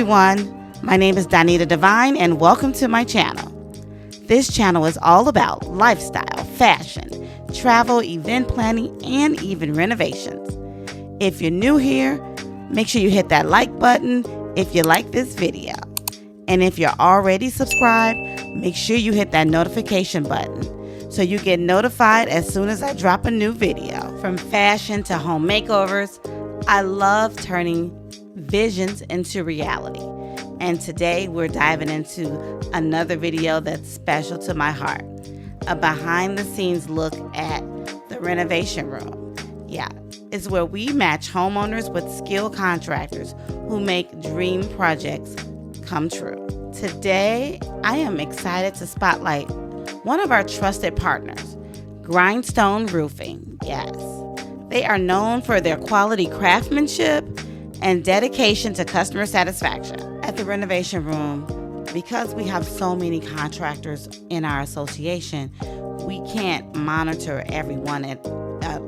everyone, my name is Donita Divine and welcome to my channel. This channel is all about lifestyle, fashion, travel, event planning, and even renovations. If you're new here, make sure you hit that like button if you like this video. And if you're already subscribed, make sure you hit that notification button so you get notified as soon as I drop a new video. From fashion to home makeovers, I love turning visions into reality. And today we're diving into another video that's special to my heart. A behind the scenes look at the Renovation Room. Yeah, it's where we match homeowners with skilled contractors who make dream projects come true. Today, I am excited to spotlight one of our trusted partners, Grindstone Roofing. Yes, they are known for their quality craftsmanship and dedication to customer satisfaction. At the Renovation Room, because we have so many contractors in our association, we can't monitor everyone at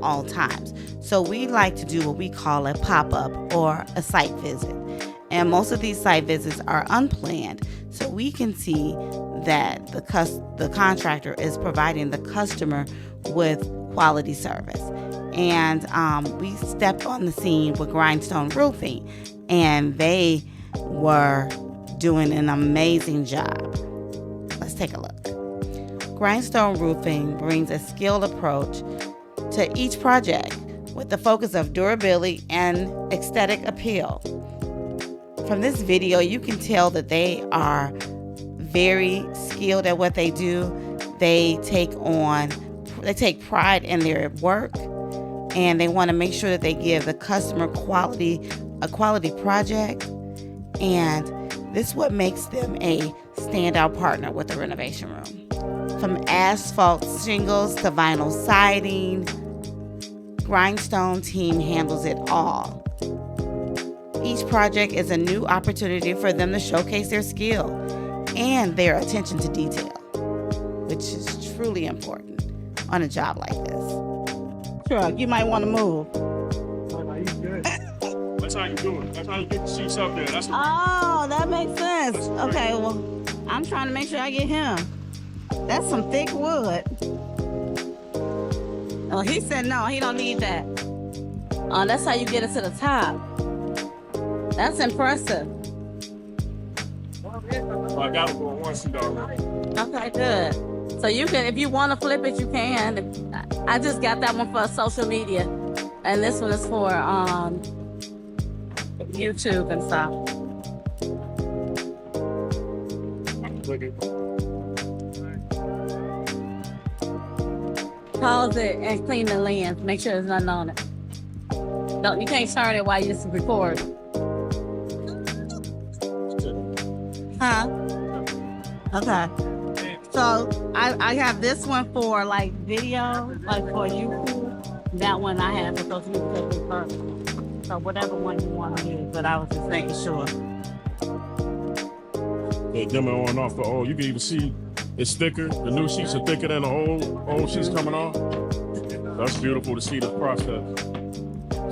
all times. So we like to do what we call a pop-up or a site visit. And most of these site visits are unplanned, so we can see that the contractor is providing the customer with quality service. And we stepped on the scene with Grindstone Roofing, and they were doing an amazing job. Let's take a look. Grindstone Roofing brings a skilled approach to each project with the focus of durability and aesthetic appeal. From this video, you can tell that they are very skilled at what they do. They take pride in their work, and they want to make sure that they give the customer a quality project. And this is what makes them a standout partner with the Renovation Room. From asphalt shingles to vinyl siding, Grindstone team handles it all. Each project is a new opportunity for them to showcase their skill and their attention to detail, which is truly important on a job like this. Truck, you might want to move. That's how you do it. That's how you get the seats up there. Oh, that makes sense. Okay, well, I'm trying to make sure I get him. That's some thick wood. Oh, he said no, he don't need that. Oh, that's how you get it to the top. That's impressive. I got to go on one seat already. Okay, good. So you can, if you want to flip it, you can. I just got that one for social media, and this one is for YouTube and stuff. Pause it and clean the lens. Make sure there's nothing on it. No, you can't turn it while you record. Huh? Okay. So I have this one for like video, like for YouTube. That one I have for social media first. So whatever one you want to use, but I was just making sure. Yeah, demo on and off. Oh, you can even see it's thicker. The new sheets are thicker than the old sheets coming off. That's beautiful to see the process.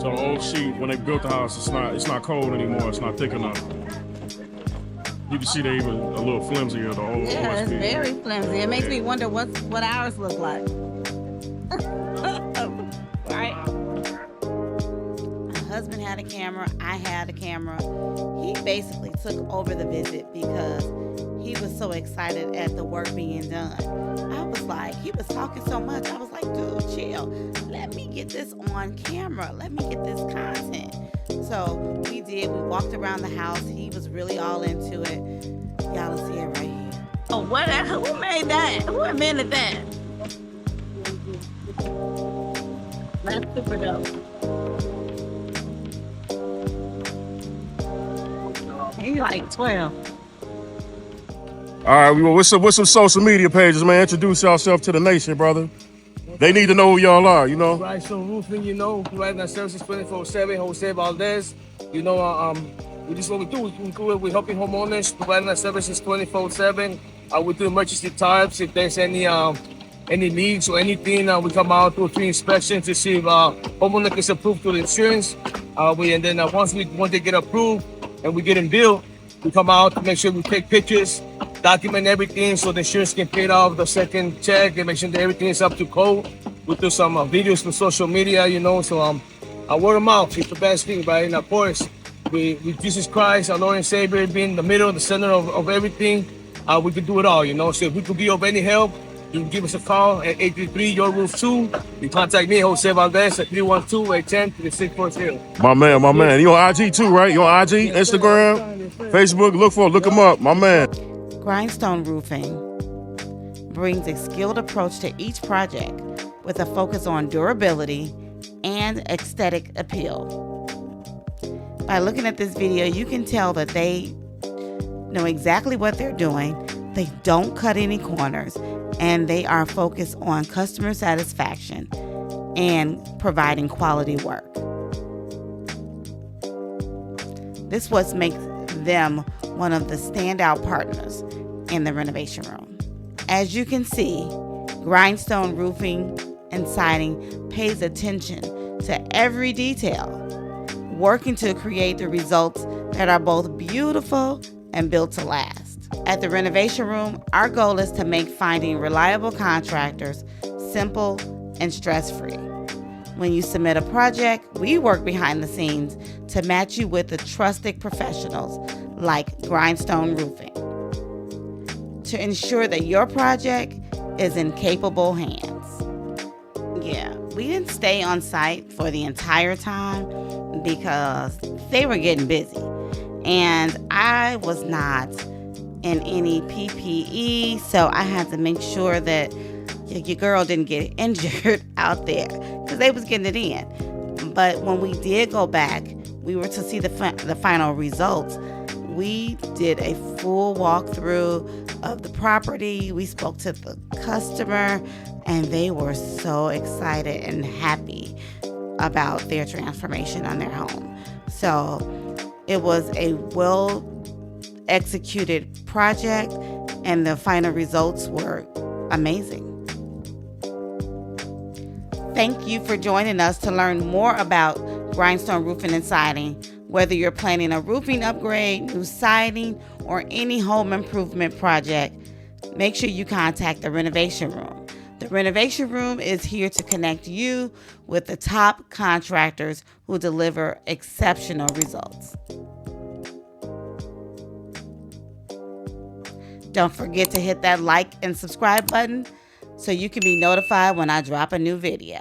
So the old sheet, when they built the house, it's not cold anymore. It's not thick enough. You can see they even a little flimsier. The old yeah, OSB. It's very flimsy. It makes me wonder what ours look like. Right? My husband had a camera. I had a camera. He basically took over the visit because he was so excited at the work being done. I was like, he was talking so much. I was like, dude, chill. Let me get this on camera. Let me get this content. So we did. We walked around the house. He was really all into it. Y'all will see it right here. Oh, what? Who made that? Who invented that? That's super dope. He's like 12. All right, what's some social media pages, man? Introduce yourself to the nation, brother. They need to know who y'all are, you know? Grindstone Roofing, you know, providing our services 24/7. Jose Valdez, you know, we just what we do. We're helping homeowners, providing our services 24/7. We do emergency types. If there's any leaks or anything, we come out to a free inspection to see if homeowner gets approved through the insurance. And then once they get approved and we get them built, We come out to make sure we take pictures, document everything so the insurance can pay off the second check and make sure that everything is up to code. We do some videos for social media, you know, so our word of mouth is the best thing, right? And of course, with Jesus Christ, our Lord and Savior, being the middle, the center of everything, we can do it all, you know. So if we could be of any help, you can give us a call at 833 Your Roof 2. You contact me, Jose Valdez, at 312-810-3640. My man. You on IG too, right? You on IG, Instagram, Facebook? Look him up, my man. Grindstone Roofing brings a skilled approach to each project with a focus on durability and aesthetic appeal. By looking at this video, you can tell that they know exactly what they're doing. They don't cut any corners, and they are focused on customer satisfaction and providing quality work. This is what makes them one of the standout partners in the Renovation Room. As you can see, Grindstone Roofing and Siding pays attention to every detail, working to create the results that are both beautiful and built to last. At the Renovation Room, our goal is to make finding reliable contractors simple and stress-free. When you submit a project, we work behind the scenes to match you with the trusted professionals like Grindstone Roofing to ensure that your project is in capable hands. Yeah, we didn't stay on site for the entire time because they were getting busy, and I was not in any PPE, so I had to make sure that your girl didn't get injured out there because they was getting it in. But when we did go back, we were to see the final results. We did a full walkthrough of the property. We spoke to the customer, and they were so excited and happy about their transformation on their home. So it was a well executed project, and the final results were amazing. Thank you for joining us to learn more about Grindstone Roofing and Siding. Whether you're planning a roofing upgrade, new siding, or any home improvement project, make sure you contact the Renovation Room. The Renovation Room is here to connect you with the top contractors who deliver exceptional results. Don't forget to hit that like and subscribe button so you can be notified when I drop a new video.